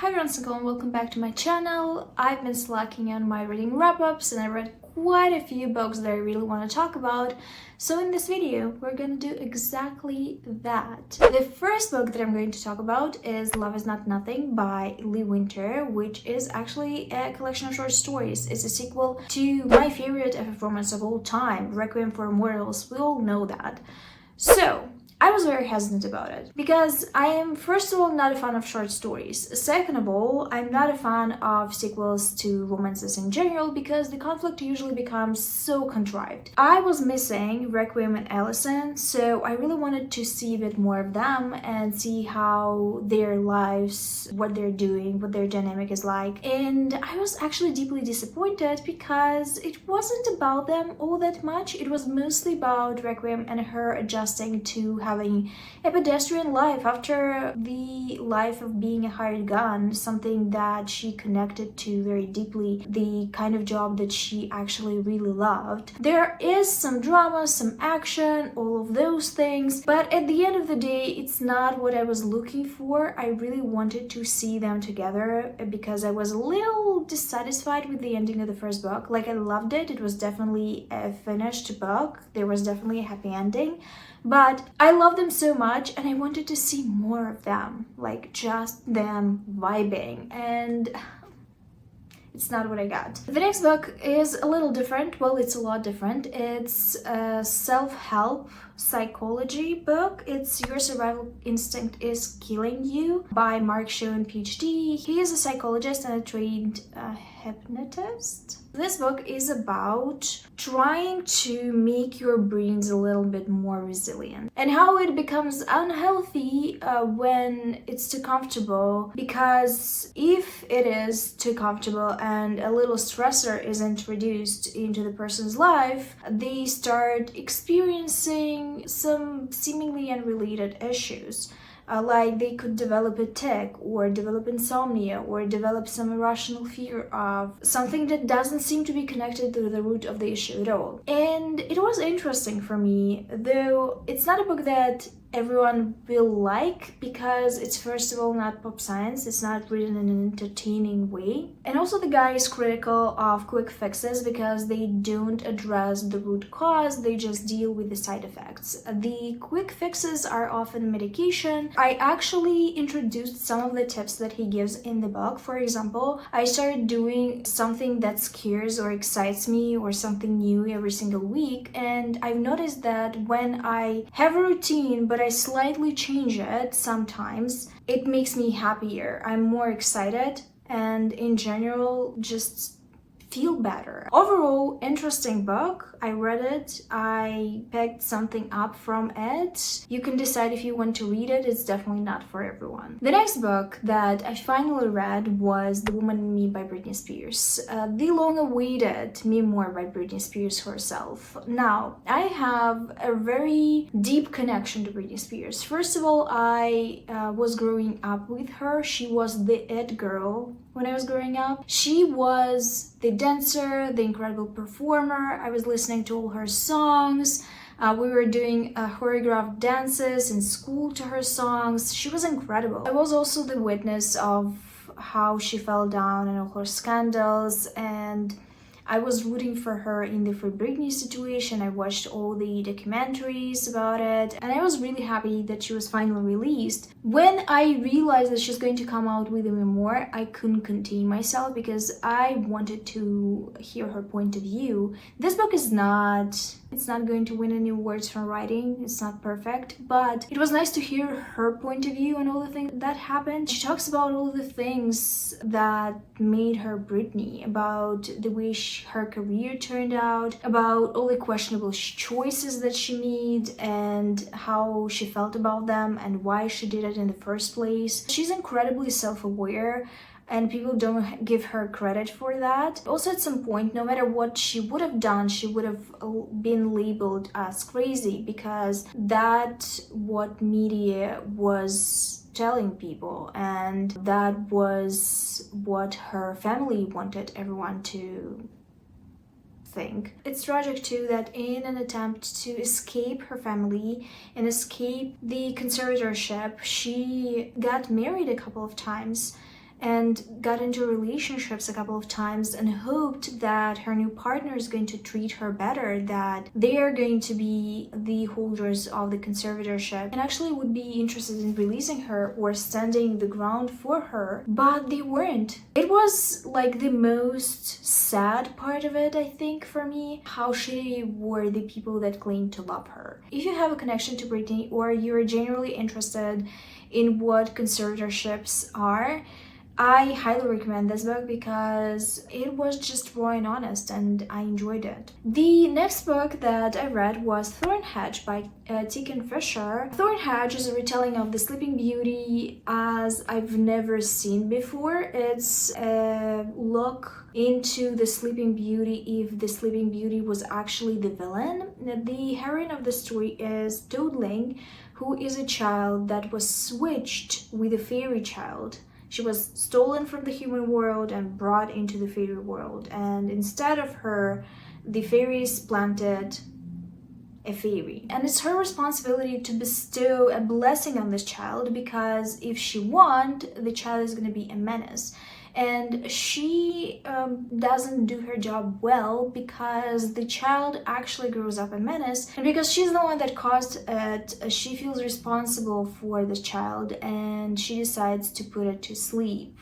Hi everyone, and welcome back to my channel. I've been slacking on my reading wrap-ups and I read quite a few books that I really want to talk about. So in this video, we're gonna do exactly that. The first book that I'm going to talk about is Love Is Not Nothing by Lee Winter, which is actually a collection of short stories. It's a sequel to my favorite FF romance of all time, Requiem for Immortals. We all know that. So, I was very hesitant about it because I am, first of all, not a fan of short stories. Second of all, I'm not a fan of sequels to romances in general because the conflict usually becomes so contrived. I was missing Requiem and Allison, so I really wanted to see a bit more of them and see how their lives, what they're doing, what their dynamic is like. And I was actually deeply disappointed because it wasn't about them all that much. It was mostly about Requiem and her adjusting to having a pedestrian life after the life of being a hired gun, something that she connected to very deeply, the kind of job that she actually really loved. There is some drama, some action, all of those things, but at the end of the day, it's not what I was looking for. I really wanted to see them together because I was a little dissatisfied with the ending of the first book. Like, I loved it. It was definitely a finished book. There was definitely a happy ending. But I love them so much and I wanted to see more of them, like just them vibing, and it's not what I got. The next book is a little different. Well, it's a lot different. It's a self-help psychology book. It's Your Survival Instinct Is Killing You by Marc, Schoen, PhD. He is a psychologist and a trained hypnotist. This book is about trying to make your brains a little bit more resilient and how it becomes unhealthy when it's too comfortable, because if it is too comfortable and a little stressor is introduced into the person's life, they start experiencing some seemingly unrelated issues. Like they could develop a tic or develop insomnia or develop some irrational fear of something that doesn't seem to be connected to the root of the issue at all. And it was interesting for me, though it's not a book that everyone will like because it's, first of all, not pop science. It's not written in an entertaining way, and also the guy is critical of quick fixes because they don't address the root cause, they just deal with the side effects. The quick fixes are often medication. I actually introduced some of the tips that he gives in the book. For example, I started doing something that scares or excites me or something new every single week, and I've noticed that when I have a routine but I slightly change it sometimes, it makes me happier. I'm more excited and in general just feel better. Overall, interesting book. I read it. I picked something up from it. You can decide if you want to read it. It's definitely not for everyone. The next book that I finally read was The Woman in Me by Britney Spears. The long-awaited memoir by Britney Spears herself. Now, I have a very deep connection to Britney Spears. First of all, I was growing up with her. She was the it girl when I was growing up. She was the dancer, the incredible performer. I was listening to all her songs. We were doing choreographed dances in school to her songs. She was incredible. I was also the witness of how she fell down and all her scandals, and I was rooting for her in the Free Britney situation. I watched all the documentaries about it, and I was really happy that she was finally released. When I realized that she's going to come out with a memoir, I couldn't contain myself because I wanted to hear her point of view. This book is it's not going to win any awards for writing. It's not perfect, but it was nice to hear her point of view on all the things that happened. She talks about all the things that made her Britney, about the way her career turned out, about all the questionable choices that she made and how she felt about them and why she did it in the first place. She's incredibly self-aware, and people don't give her credit for that. Also, at some point, no matter what she would have done, she would have been labeled as crazy because that's what media was telling people, and that was what her family wanted everyone to think. It's tragic too that in an attempt to escape her family and escape the conservatorship, she got married a couple of times and got into relationships a couple of times and hoped that her new partner is going to treat her better, that they are going to be the holders of the conservatorship and actually would be interested in releasing her or standing the ground for her, but they weren't. It was like the most sad part of it, I think, for me, how shitty were the people that claimed to love her. If you have a connection to Britney or you're genuinely interested in what conservatorships are, I highly recommend this book because it was just raw and honest and I enjoyed it. The next book that I read was Thornhedge by Kingfisher. Thornhedge is a retelling of The Sleeping Beauty as I've never seen before. It's a look into the Sleeping Beauty if the Sleeping Beauty was actually the villain. The heroine of the story is 𝕊𝕌ℙ𝑙𝕆ℙ𝕆ℝ𝕋, who is a child that was switched with a fairy child. She was stolen from the human world and brought into the fairy world, and instead of her, the fairies planted a fairy. And it's her responsibility to bestow a blessing on this child, because if she won't, the child is going to be a menace. And she doesn't do her job well because the child actually grows up a menace, and because she's the one that caused it, she feels responsible for the child and she decides to put it to sleep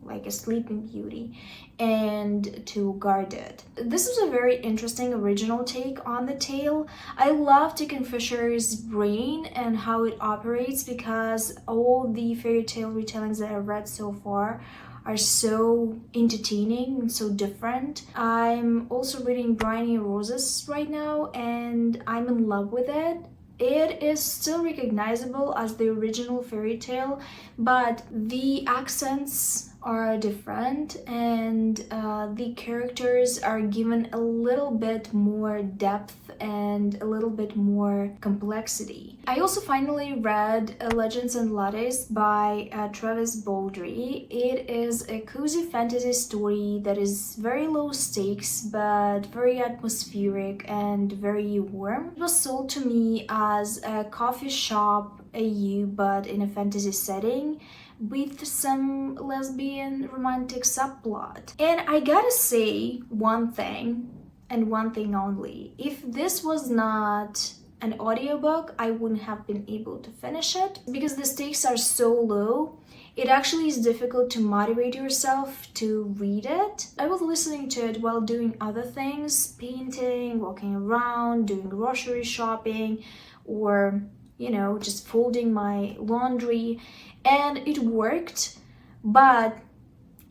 like a sleeping beauty and to guard it. This is a very interesting original take on the tale. I love Kingfisher's brain and how it operates, because all the fairy tale retellings that I've read so far are so entertaining and so different. I'm also reading Briny Roses right now and I'm in love with it. It is still recognizable as the original fairy tale, but the accents are different and the characters are given a little bit more depth and a little bit more complexity. I also finally read Legends and Lattes by Baldree. It is a cozy fantasy story that is very low stakes but very atmospheric and very warm. It was sold to me as a coffee shop AU but in a fantasy setting, with some lesbian romantic subplot. And I gotta say one thing, and one thing only. If this was not an audiobook, I wouldn't have been able to finish it, because the stakes are so low. It actually is difficult to motivate yourself to read it. I was listening to it while doing other things, painting, walking around, doing grocery shopping, or you know, just folding my laundry, and it worked. But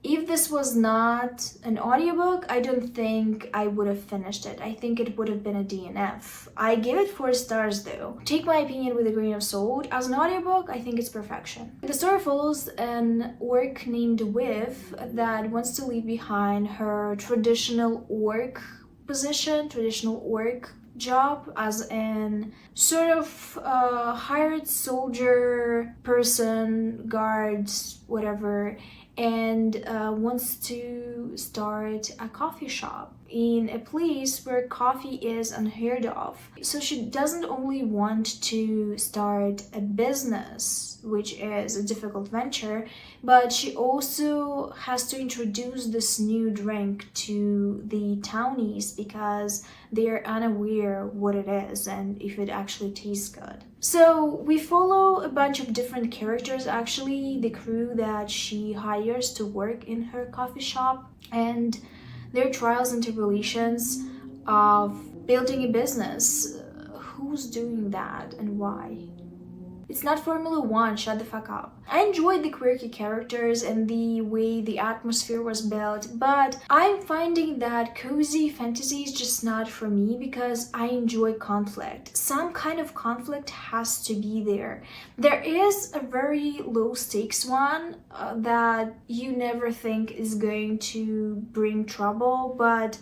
if this was not an audiobook, I don't think I would have finished it. I think it would have been a DNF. I gave it 4 stars though. Take my opinion with a grain of salt. As an audiobook, I think it's perfection. The story follows an orc named Viv that wants to leave behind her traditional orc position, traditional orc job as an sort of hired soldier person, guards, whatever, and wants to start a coffee shop in a place where coffee is unheard of. So she doesn't only want to start a business, which is a difficult venture, but she also has to introduce this new drink to the townies because they are unaware what it is and if it actually tastes good. So we follow a bunch of different characters, actually, the crew that she hires to work in her coffee shop, and their trials and tribulations of building a business. Who's doing that and why? It's not Formula 1, shut the fuck up. I enjoyed the quirky characters and the way the atmosphere was built, but I'm finding that cozy fantasy is just not for me because I enjoy conflict. Some kind of conflict has to be there. There is a very low stakes one that you never think is going to bring trouble, but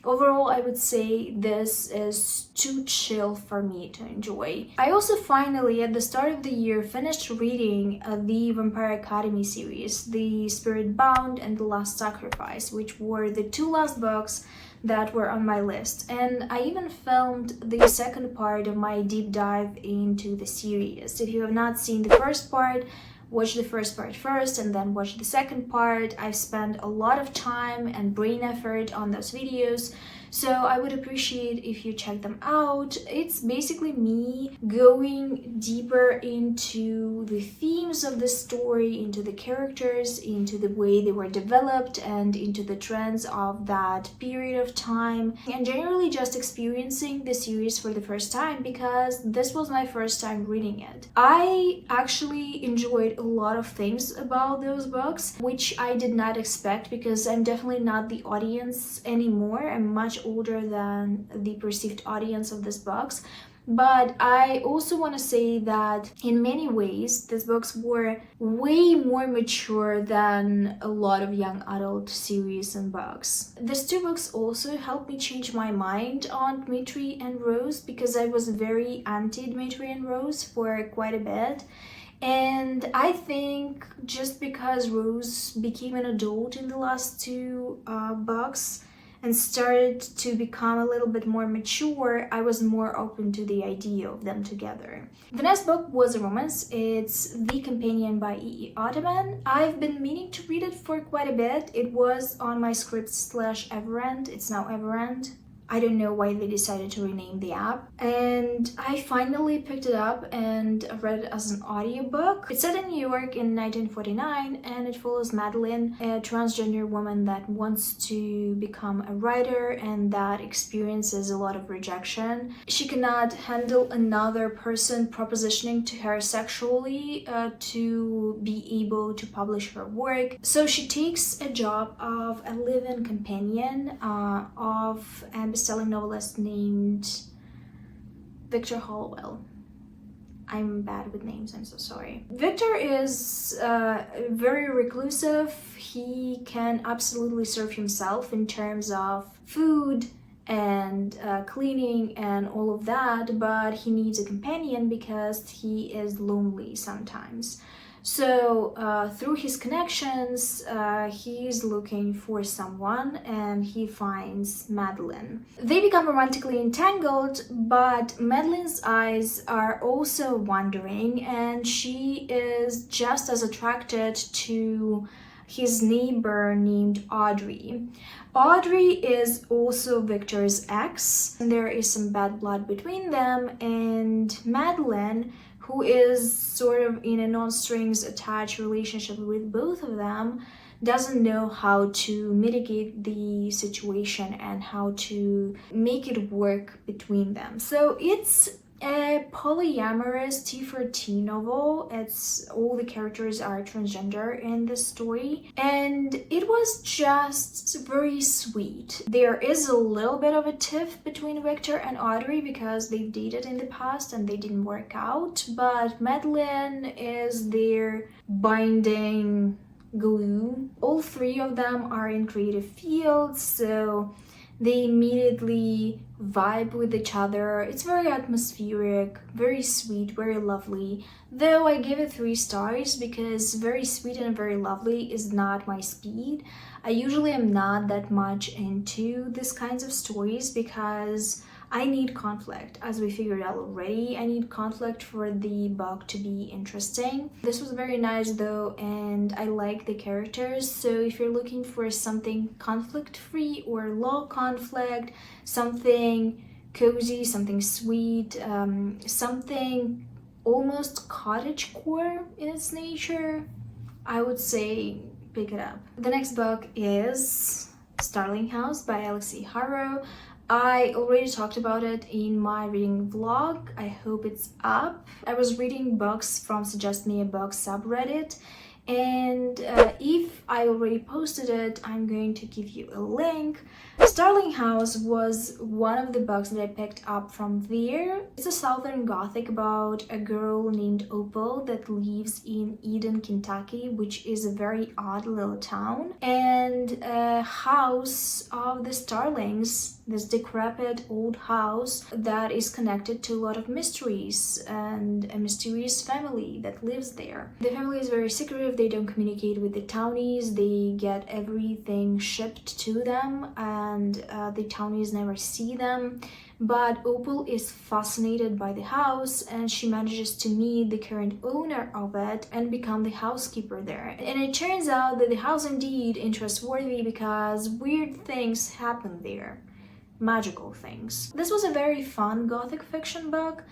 overall, I would say this is too chill for me to enjoy. I also finally, at the start of the year, finished reading the Vampire Academy series, The Spirit Bound and The Last Sacrifice, which were the 2 last books that were on my list. And I even filmed the second part of my deep dive into the series. If you have not seen the first part, watch the first part first and then watch the second part. I've spent a lot of time and brain effort on those videos, so I would appreciate if you check them out. It's basically me going deeper into the themes of the story, into the characters, into the way they were developed, and into the trends of that period of time, and generally just experiencing the series for the first time, because this was my first time reading it. I actually enjoyed a lot of things about those books, which I did not expect, because I'm definitely not the audience anymore. I'm much older than the perceived audience of these books. But I also want to say that in many ways these books were way more mature than a lot of young adult series and books. These two books also helped me change my mind on Dmitri and Rose, because I was very anti-Dmitri and Rose for quite a bit. And I think just because Rose became an adult in the last two books and started to become a little bit more mature, I was more open to the idea of them together. The next book was a romance. It's The Companion by E.E. Ottoman. I've been meaning to read it for quite a bit. It was on my Scribd/Everand. It's now Everand. I don't know why they decided to rename the app. And I finally picked it up and read it as an audiobook. It's set in New York in 1949, and it follows Madeline, a transgender woman that wants to become a writer and that experiences a lot of rejection. She cannot handle another person propositioning to her sexually to be able to publish her work. So she takes a job of a live-in companion of an best-selling novelist named Victor Hollowell. I'm bad with names, I'm so sorry. Victor is very reclusive. He can absolutely serve himself in terms of food and cleaning and all of that, but he needs a companion because he is lonely sometimes. So through his connections, he's looking for someone, and he finds Madeline. They become romantically entangled, but Madeline's eyes are also wandering, and she is just as attracted to his neighbor named Audrey. Audrey is also Victor's ex, and there is some bad blood between them, and Madeline, who is sort of in a non-strings attached relationship with both of them, doesn't know how to mitigate the situation and how to make it work between them. So it's a polyamorous T14 novel. It's all the characters are transgender in this story, and it was just very sweet. There is a little bit of a tiff between Victor and Audrey because they've dated in the past and they didn't work out, but Madeline is their binding glue. All three of them are in creative fields, so they immediately vibe with each other. It's very atmospheric, very sweet, very lovely. Though I give it 3 stars because very sweet and very lovely is not my speed. I usually am not that much into these kinds of stories because I need conflict. As we figured out already, I need conflict for the book to be interesting. This was very nice though, and I like the characters. So if you're looking for something conflict-free or low conflict, something cozy, something sweet, something almost cottagecore in its nature, I would say pick it up. The next book is Starling House by Alix Harrow. I already talked about it in my reading vlog. I hope it's up. I was reading books from Suggest Me a Book subreddit, and if I already posted it, I'm going to give you a link. Starling House was one of the books that I picked up from there. It's a Southern Gothic about a girl named Opal that lives in Eden, Kentucky, which is a very odd little town, and a house of the Starlings, this decrepit old house that is connected to a lot of mysteries and a mysterious family that lives there. The family is very secretive. They don't communicate with the townies. They get everything shipped to them, and and the townies never see them. But Opal is fascinated by the house, and she manages to meet the current owner of it and become the housekeeper there. And it turns out that the house indeed interests-worthy because weird things happen there. Magical things. This was a very fun gothic fiction book.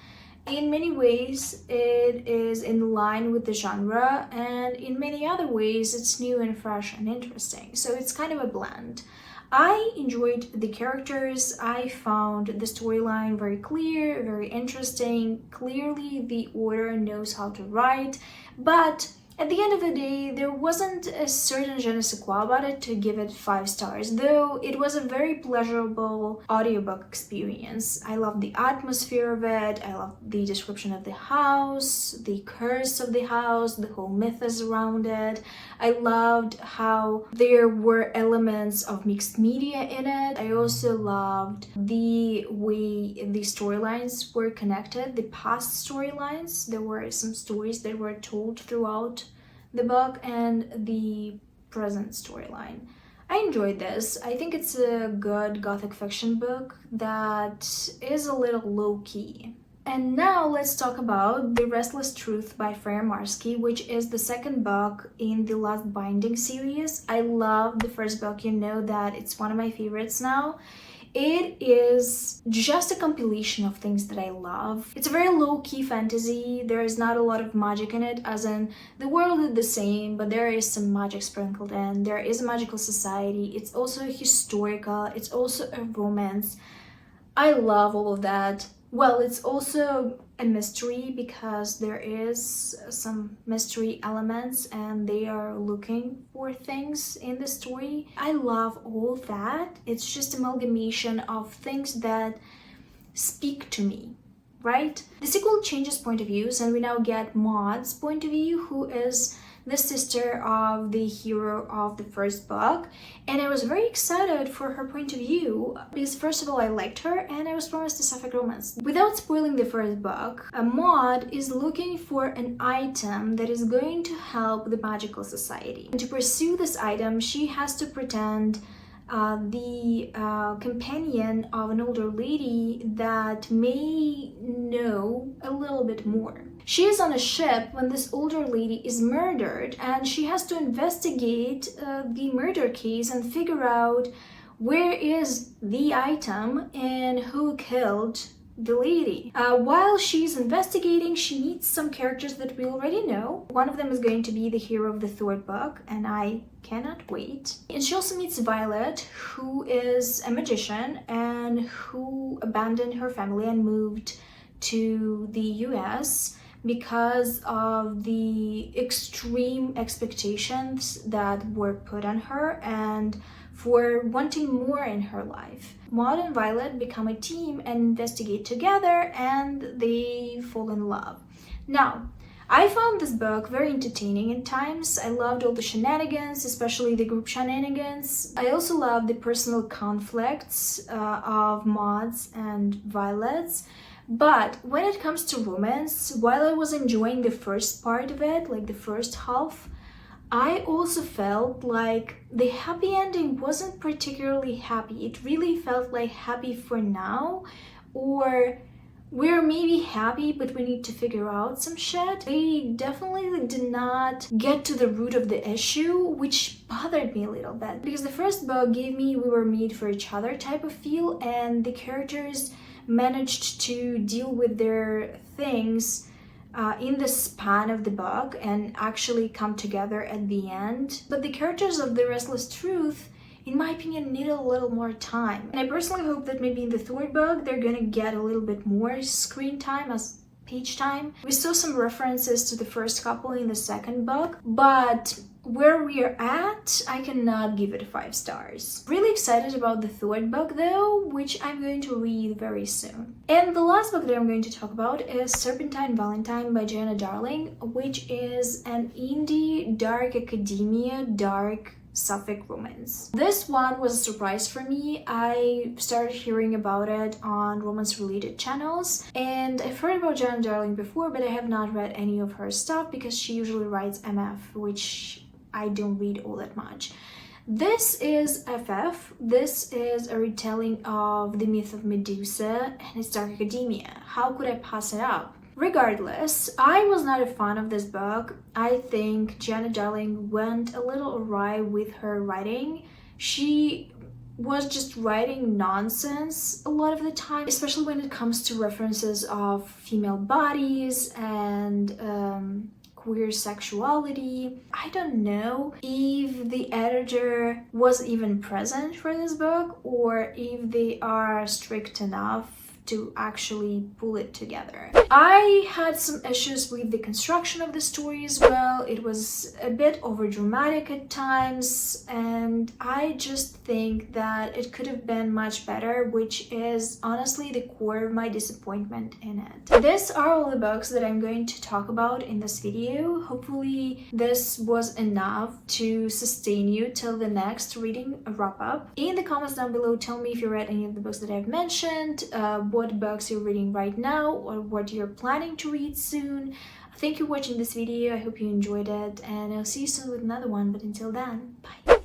In many ways, it is in line with the genre, and in many other ways, it's new and fresh and interesting. So it's kind of a blend. I enjoyed the characters. I found the storyline very clear, very interesting. Clearly, the author knows how to write, but at the end of the day, there wasn't a certain je ne sais quoi about it to give it 5 stars, though it was a very pleasurable audiobook experience. I loved the atmosphere of it, I loved the description of the house, the curse of the house, the whole mythos around it. I loved how there were elements of mixed media in it. I also loved the way the storylines were connected, the past storylines. There were some stories that were told throughout the book and the present storyline. I enjoyed this. I think it's a good gothic fiction book that is a little low-key. And now let's talk about The Restless Truth by Freya Marske, which is the second book in the Last Binding series. I love the first book, you know that it's one of my favorites now. It is just a compilation of things that I love. It's a very low-key fantasy. There is not a lot of magic in it, as in the world is the same, but there is some magic sprinkled in. There is a magical society. It's also historical. It's also a romance. I love all of that. Well, it's also a mystery because there is some mystery elements and they are looking for things in the story. I love all that. It's just amalgamation of things that speak to me, right? The sequel changes point of views and we now get Maud's point of view, who is the sister of the hero of the first book, and I was very excited for her point of view because first of all I liked her and I was promised a sapphic romance. Without spoiling the first book, Maud is looking for an item that is going to help the magical society. And to pursue this item, she has to pretend the companion of an older lady that may know a little bit more. She is on a ship when this older lady is murdered and she has to investigate the murder case and figure out where is the item and who killed the lady. While she's investigating, she meets some characters that we already know. One of them is going to be the hero of the third book, and I cannot wait. And she also meets Violet, who is a magician and who abandoned her family and moved to the US because of the extreme expectations that were put on her and for wanting more in her life. Maud and Violet become a team and investigate together and they fall in love. Now, I found this book very entertaining at times. I loved all the shenanigans, especially the group shenanigans. I also loved the personal conflicts of Maud's and Violet's. But when it comes to romance, while I was enjoying the first part of it, like the first half, I also felt like the happy ending wasn't particularly happy. It really felt like happy for now, or we're maybe happy but we need to figure out some shit. They definitely did not get to the root of the issue, which bothered me a little bit. Because the first book gave me we were made for each other type of feel, and the characters managed to deal with their things in the span of the book and actually come together at the end. But the characters of The Restless Truth, in my opinion, need a little more time. And I personally hope that maybe in the third book they're gonna get a little bit more screen time as page time. We saw some references to the first couple in the second book, but where we're at, I cannot give it 5 stars. Really excited about the third book though, which I'm going to read very soon. And the last book that I'm going to talk about is Serpentine, Valentine by Giana, which is an indie dark academia, dark sapphic romance. This one was a surprise for me. I started hearing about it on romance related channels, and I've heard about Giana before, but I have not read any of her stuff because she usually writes MF, which I don't read all that much. This is FF. This is a retelling of the myth of Medusa and its dark academia. How could I pass it up? Regardless, I was not a fan of this book. I think Giana Darling went a little awry with her writing. She was just writing nonsense a lot of the time, especially when it comes to references of female bodies and queer sexuality. I don't know if the editor was even present for this book or if they are strict enough to actually pull it together. I had some issues with the construction of the story as well. It was a bit overdramatic at times, and I just think that it could have been much better, which is honestly the core of my disappointment in it. These are all the books that I'm going to talk about in this video. Hopefully this was enough to sustain you till the next reading wrap-up. In the comments down below, tell me if you read any of the books that I've mentioned, what books you're reading right now, or what you're planning to read soon. Thank you for watching this video. I hope you enjoyed it, and I'll see you soon with another one. But until then, bye.